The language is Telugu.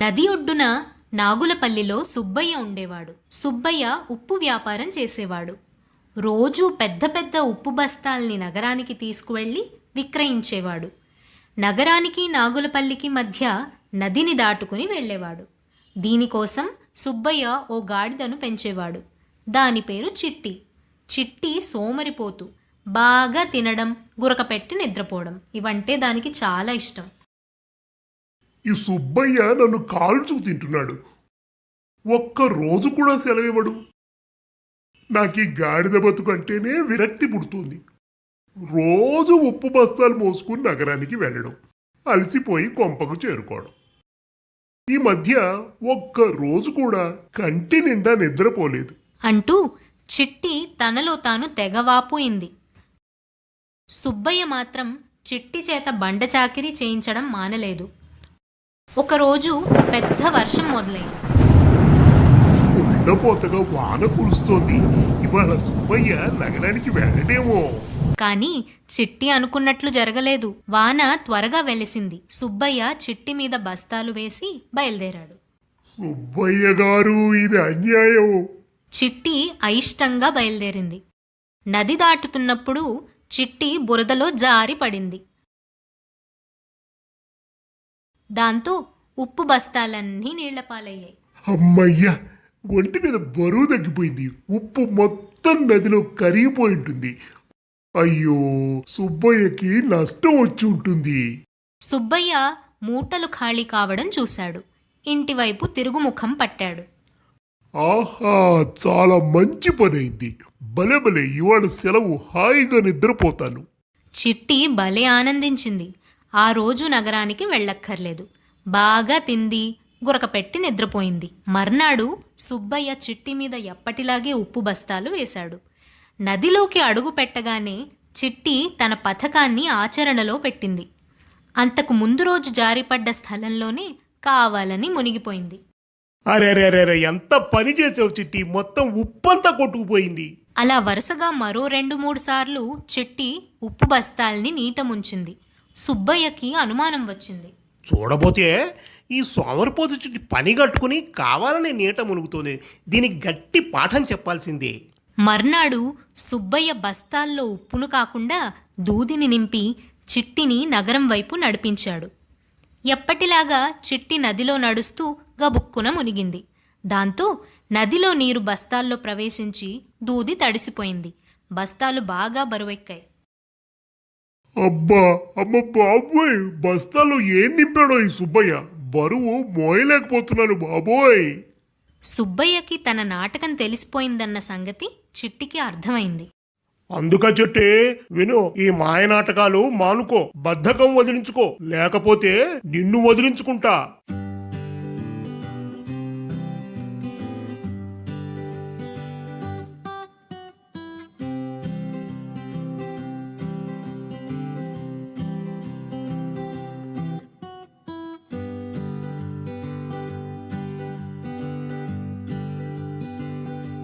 నది ఒడ్డున నాగులపల్లిలో సుబ్బయ్య ఉండేవాడు. సుబ్బయ్య ఉప్పు వ్యాపారం చేసేవాడు. రోజూ పెద్ద పెద్ద ఉప్పు బస్తాల్ని నగరానికి తీసుకువెళ్ళి విక్రయించేవాడు. నగరానికి నాగులపల్లికి మధ్య నదిని దాటుకుని వెళ్ళేవాడు. దీనికోసం సుబ్బయ్య ఓ గాడిదను పెంచేవాడు. దాని పేరు చిట్టి. చిట్టి సోమరిపోతు. బాగా తినడం, గురకపెట్టి నిద్రపోవడం ఇవంటే దానికి చాలా ఇష్టం. ఈ సుబ్బయ్య నన్ను కాల్చు తింటున్నాడు. ఒక్క రోజు కూడా సెలవివ్వడు. నాకు ఈ గాడిద బతుకంటేనే విరక్తి పుడుతుంది. రోజు ఉప్పు బస్తాలు మోసుకుని నగరానికి వెళ్ళడం, అలసిపోయి కొంపకు చేరుకోవడం. ఈ మధ్య ఒక్క రోజు కూడా కంటి నిండా నిద్రపోలేదు అంటూ చిట్టి తనలో తాను తెగవాపోయింది. సుబ్బయ్య మాత్రం చిట్టి చేత బండచాకిరీ చేయించడం మానలేదు. ఒకరోజు పెద్ద వర్షం మొదలైంది. కుండపోతగా వాన కురుస్తోంది. ఇవాళ సుబ్బయ్య నగరానికి వెళ్ళడేమో. కాని చిట్టి అనుకున్నట్లు జరగలేదు. వాన త్వరగా వెలిసింది. సుబ్బయ్య చిట్టి మీద బస్తాలు వేసి బయలుదేరాడు. సుబ్బయ్య గారు, ఇది అన్యాయం. చిట్టి అయిష్టంగా బయలుదేరింది. నది దాటుతున్నప్పుడు చిట్టి బురదలో జారి పడింది. దాంతో ఉప్పు బస్తాలన్నీ నీళ్లపాలయ్యాయి. అమ్మయ్య, ఒంటి మీద బరువు తగ్గిపోయింది. ఉప్పు మొత్తం నదిలో కరిగిపోయి ఉంటుంది. అయ్యో, సుబ్బయ్యకి నష్టం వచ్చి ఉంటుంది. సుబ్బయ్య మూటలు ఖాళీ కావడం చూశాడు. ఇంటివైపు తిరుగుముఖం పట్టాడు. ఆహా, చాలా మంచి పనైంది. భలే ఇవాళ సెలవు, హాయిగా నిద్రపోతాను. చిట్టి భలే ఆనందించింది. ఆ రోజు నగరానికి వెళ్ళక్కర్లేదు. బాగా తింది, గురకపెట్టి నిద్రపోయింది. మర్నాడు సుబ్బయ్య చిట్టి మీద ఎప్పటిలాగే ఉప్పు బస్తాలు వేశాడు. నదిలోకి అడుగు పెట్టగానే చిట్టి తన పథకాన్ని ఆచరణలో పెట్టింది. అంతకు ముందు రోజు జారిపడ్డ స్థలంలోనే కావాలని మునిగిపోయింది. అరే, ఎంత పని చేసావు చిట్టి, మొత్తం ఉప్పంతా కొట్టుకుపోయింది. అలా వరుసగా మరో 2-3 సార్లు చిట్టి ఉప్పు బస్తాల్ని నీట ముంచింది. సుబ్బయ్యకి అనుమానం వచ్చింది. చూడబోతే ఈ సోమరిపోతు చుట్టి పని కట్టుకుని కావాలని నీట మునుగుతోంది. దీనికి గట్టి పాఠం చెప్పాల్సిందే. మర్నాడు సుబ్బయ్య బస్తాల్లో ఉప్పును కాకుండా దూదిని నింపి చిట్టిని నగరం వైపు నడిపించాడు. ఎప్పటిలాగా చిట్టి నదిలో నడుస్తూ గబుక్కున మునిగింది. దాంతో నదిలో నీరు బస్తాల్లో ప్రవేశించి దూది తడిసిపోయింది. బస్తాలు బాగా బరువెక్కాయి. అబ్బా, అమ్మ బాబోయ్, బస్తాలో ఏం నింపాడో ఈ సుబ్బయ్య. బరువు మోయలేకపోతున్నాను బాబోయ్. సుబ్బయ్యకి తన నాటకం తెలిసిపోయిందన్న సంగతి చిట్టికి అర్థమైంది. అందుక చెట్టే విను, ఈ మాయ నాటకాలు మానుకో, బద్ధకం వదిలించుకో, లేకపోతే నిన్ను వదిలించుకుంటా.